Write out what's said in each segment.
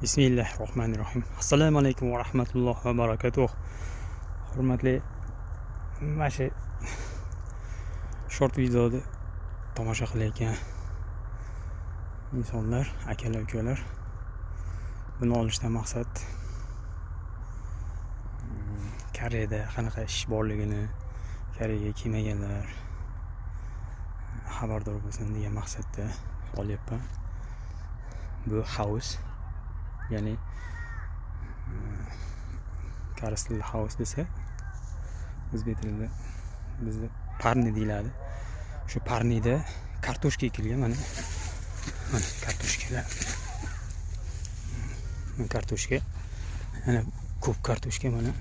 Bismillahirrohmanirrohim. Assalomu alaykum va rahmatullohi va barakatuh. Hurmatli mana shu short videoni tomosha qilayotgan insonlar, akalar, ukalar, buni olishdan maqsad Koreyada qanaqa ish borligini, Koreyaga kelmaganlar xabardor bo'lsin degan maqsadda olyapman. Bu house, ya'ni koreys tilida house desa, o'zbek tilida bizda parni deyiladi. Shu parnida kartoshka ekilgan, mana kartoshkalar. Kartoshka, yana ko'p kartoshka mana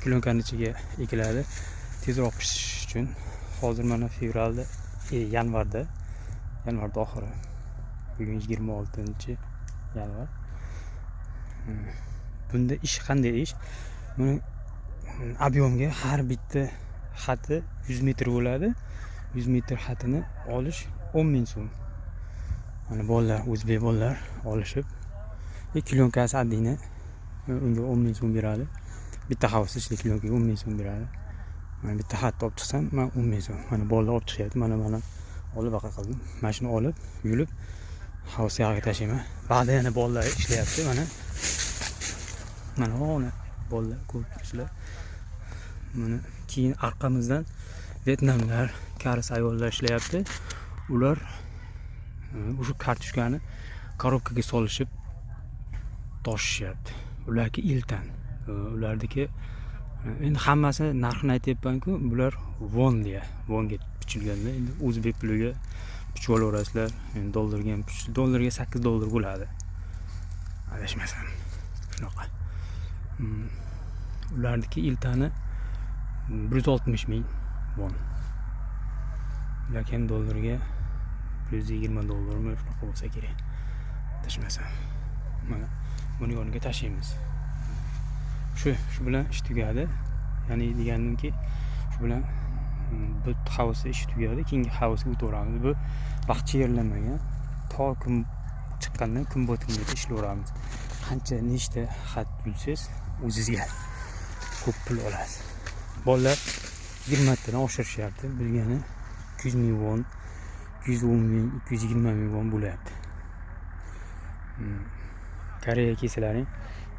plyonkaning ichiga ekiladi tezroq pishish uchun. Hozir mana fevralda, yanvarda oxiri. Bugun 26-yanvar. Bunda ish qanday ish? Buni объемga har bitta xati 100 metr bo'ladi. 100 metr xatini olish 10.000 so'm. Mana bolalar, o'zbek bolalar olishib, klyonkasi addini unga 10.000 so'm beradi. Bitta havuz ichida klyonkasiga 10.000 so'm beradi. Mana bitta xat olib chiqsam, men 10.000 so'm. Mana bolalar olib chiqyapti. Mana olib baqa qildim. Mashina olib, yulib havuz yog'iga tashlayman. Ba'da yana bolalar ishlayapti. Mana bolalar ko'pchilar. Mana keyin orqamizdan Vyetnamlar, koreys ayollar ishlayapti. Ular o'sha kartoshkani korobkaga solishib toshishyapti. Ularga iltan. Ulardagi endi hammasi narxini aytayapman-ku, bular vonga bichilganda, endi o'zbek puliga bichib olaverasizlar. Endi dollarga ham dollarga $8 bo'ladi. Adashmasam. Shunaqa. Ulardagi iltani 160.000 won. Lekin dollarga $120 shunaqa bo'lsa kerak. Adashmasam. Mana buni yoniga tashlaymiz. Shu bilan ish tugadi. Ya'ni deganimki, shu bilan bu havuz ish tugadi. Keyingi havuzga o'taveramiz. Bu vaqt chegaralanmagan. To kun chiqqandan kun botimigacha ishlayveramiz. Qancha nechta xat yulsangiz, o'zingizga ko'p pul olasiz. Bolalar 20 tadan oshirishyapti. Bilgani 200.000 won, 210.000, 220.000 won bo'lyapti. Koreyaga kelsalaring,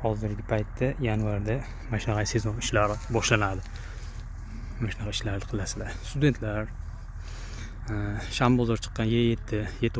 hozirgi paytda yanvarda mana shunaqa sezon ishlari boshlanadi. Mana shunaqa ishlarni qilasizlar. Studentlar, Shambozor chiqqan Y7, Y9